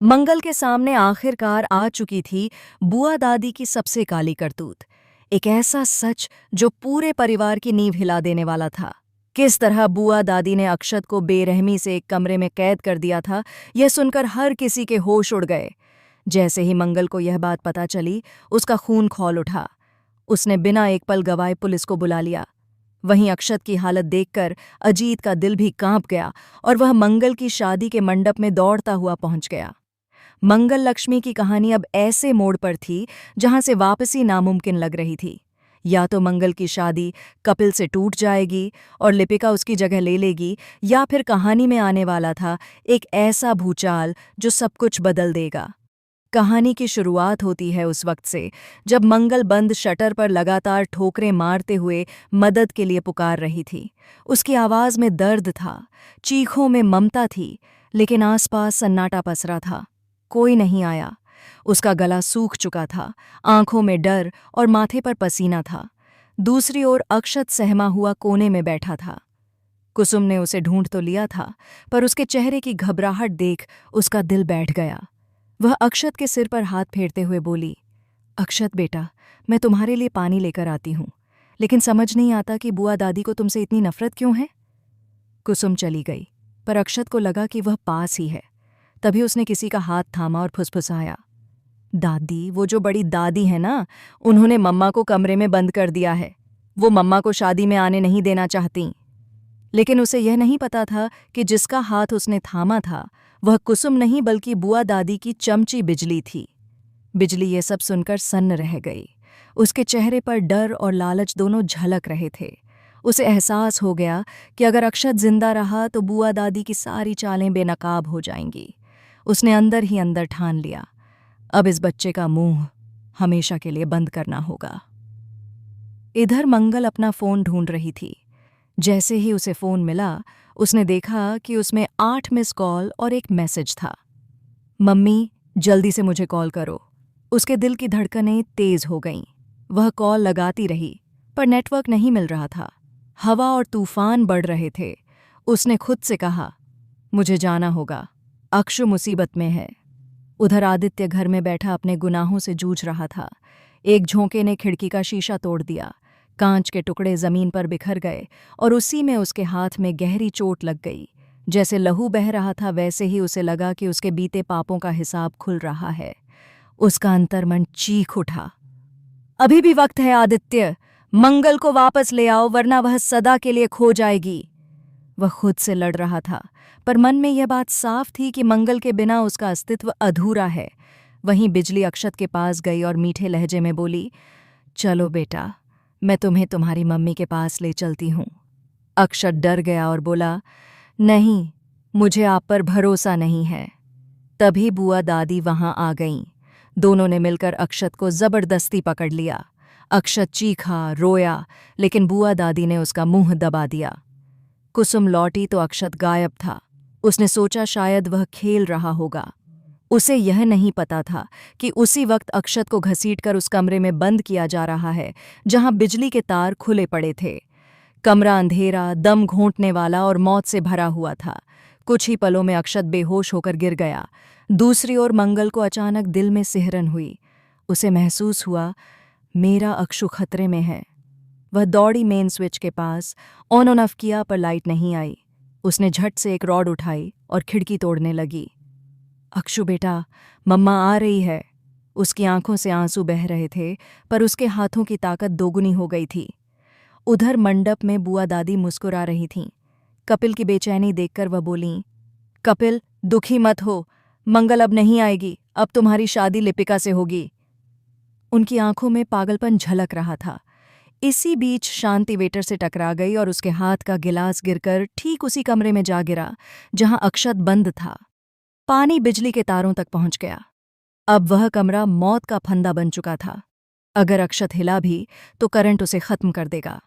मंगल के सामने आखिरकार आ चुकी थी बुआ दादी की सबसे काली करतूत। एक ऐसा सच जो पूरे परिवार की नींव हिला देने वाला था। किस तरह बुआ दादी ने अक्षत को बेरहमी से एक कमरे में कैद कर दिया था, यह सुनकर हर किसी के होश उड़ गए। जैसे ही मंगल को यह बात पता चली, उसका खून खौल उठा। उसने बिना एक पल गवाए पुलिस को बुला लिया। वहीं अक्षत की हालत देखकर अजीत का दिल भी कांप गया और वह मंगल की शादी के मंडप में दौड़ता हुआ पहुंच गया। मंगल लक्ष्मी की कहानी अब ऐसे मोड़ पर थी जहां से वापसी नामुमकिन लग रही थी। या तो मंगल की शादी कपिल से टूट जाएगी और लिपिका उसकी जगह ले लेगी, या फिर कहानी में आने वाला था एक ऐसा भूचाल जो सब कुछ बदल देगा। कहानी की शुरुआत होती है उस वक्त से जब मंगल बंद शटर पर लगातार ठोकरें मारते हुए मदद के लिए पुकार रही थी। उसकी आवाज में दर्द था, चीखों में ममता थी, लेकिन आसपास सन्नाटा पसरा था। कोई नहीं आया। उसका गला सूख चुका था, आंखों में डर और माथे पर पसीना था। दूसरी ओर अक्षत सहमा हुआ कोने में बैठा था। कुसुम ने उसे ढूंढ तो लिया था, पर उसके चेहरे की घबराहट देख उसका दिल बैठ गया। वह अक्षत के सिर पर हाथ फेरते हुए बोली, अक्षत बेटा, मैं तुम्हारे लिए पानी लेकर आती हूँ, लेकिन समझ नहीं आता कि बुआ दादी को तुमसे इतनी नफरत क्यों है। कुसुम चली गई, पर अक्षत को लगा कि वह पास ही है। तभी उसने किसी का हाथ थामा और फुसफुसाया, दादी, वो जो बड़ी दादी है ना, उन्होंने मम्मा को कमरे में बंद कर दिया है। वो मम्मा को शादी में आने नहीं देना चाहती। लेकिन उसे यह नहीं पता था कि जिसका हाथ उसने थामा था वह कुसुम नहीं बल्कि बुआ दादी की चमची बिजली थी। बिजली ये सब सुनकर सन्न रह गई। उसके चेहरे पर डर और लालच दोनों झलक रहे थे। उसे एहसास हो गया कि अगर अक्षत जिंदा रहा तो बुआ दादी की सारी चालें बेनकाब हो जाएंगी। उसने अंदर ही अंदर ठान लिया, अब इस बच्चे का मुंह हमेशा के लिए बंद करना होगा। इधर मंगल अपना फोन ढूंढ रही थी। जैसे ही उसे फोन मिला, उसने देखा कि उसमें 8 मिस कॉल और एक मैसेज था, मम्मी जल्दी से मुझे कॉल करो। उसके दिल की धड़कनें तेज हो गईं। वह कॉल लगाती रही, पर नेटवर्क नहीं मिल रहा था। हवा और तूफान बढ़ रहे थे। उसने खुद से कहा, मुझे जाना होगा, अक्षु मुसीबत में है। उधर आदित्य घर में बैठा अपने गुनाहों से जूझ रहा था। एक झोंके ने खिड़की का शीशा तोड़ दिया। कांच के टुकड़े जमीन पर बिखर गए और उसी में उसके हाथ में गहरी चोट लग गई। जैसे लहू बह रहा था, वैसे ही उसे लगा कि उसके बीते पापों का हिसाब खुल रहा है। उसका अंतर्मन चीख उठा, अभी भी वक्त है आदित्य, मंगल को वापस ले आओ वरना वह सदा के लिए खो जाएगी। वह खुद से लड़ रहा था, पर मन में यह बात साफ थी कि मंगल के बिना उसका अस्तित्व अधूरा है। वहीं बिजली अक्षत के पास गई और मीठे लहजे में बोली, चलो बेटा, मैं तुम्हें तुम्हारी मम्मी के पास ले चलती हूँ। अक्षत डर गया और बोला, नहीं, मुझे आप पर भरोसा नहीं है। तभी बुआ दादी वहां आ गईं। दोनों ने मिलकर अक्षत को जबरदस्ती पकड़ लिया। अक्षत चीखा, रोया, लेकिन बुआ दादी ने उसका मुंह दबा दिया। कुसुम लौटी तो अक्षत गायब था। उसने सोचा शायद वह खेल रहा होगा। उसे यह नहीं पता था कि उसी वक्त अक्षत को घसीटकर उस कमरे में बंद किया जा रहा है जहां बिजली के तार खुले पड़े थे। कमरा अंधेरा, दम घोंटने वाला और मौत से भरा हुआ था। कुछ ही पलों में अक्षत बेहोश होकर गिर गया। दूसरी ओर मंगल को अचानक दिल में सिहरन हुई। उसे महसूस हुआ, मेरा अक्षु खतरे में है। वह दौड़ी मेन स्विच के पास, ऑन ऑफ किया, पर लाइट नहीं आई। उसने झट से एक रॉड उठाई और खिड़की तोड़ने लगी। अक्षु बेटा, मम्मा आ रही है। उसकी आंखों से आंसू बह रहे थे, पर उसके हाथों की ताकत दोगुनी हो गई थी। उधर मंडप में बुआ दादी मुस्कुरा रही थीं। कपिल की बेचैनी देखकर वह बोलीं, कपिल, दुखी मत हो, मंगल अब नहीं आएगी, अब तुम्हारी शादी लिपिका से होगी। उनकी आंखों में पागलपन झलक रहा था। इसी बीच शांति वेटर से टकरा गई और उसके हाथ का गिलास गिरकर ठीक उसी कमरे में जा गिरा जहां अक्षत बंद था। पानी बिजली के तारों तक पहुंच गया। अब वह कमरा मौत का फंदा बन चुका था। अगर अक्षत हिला भी तो करंट उसे खत्म कर देगा।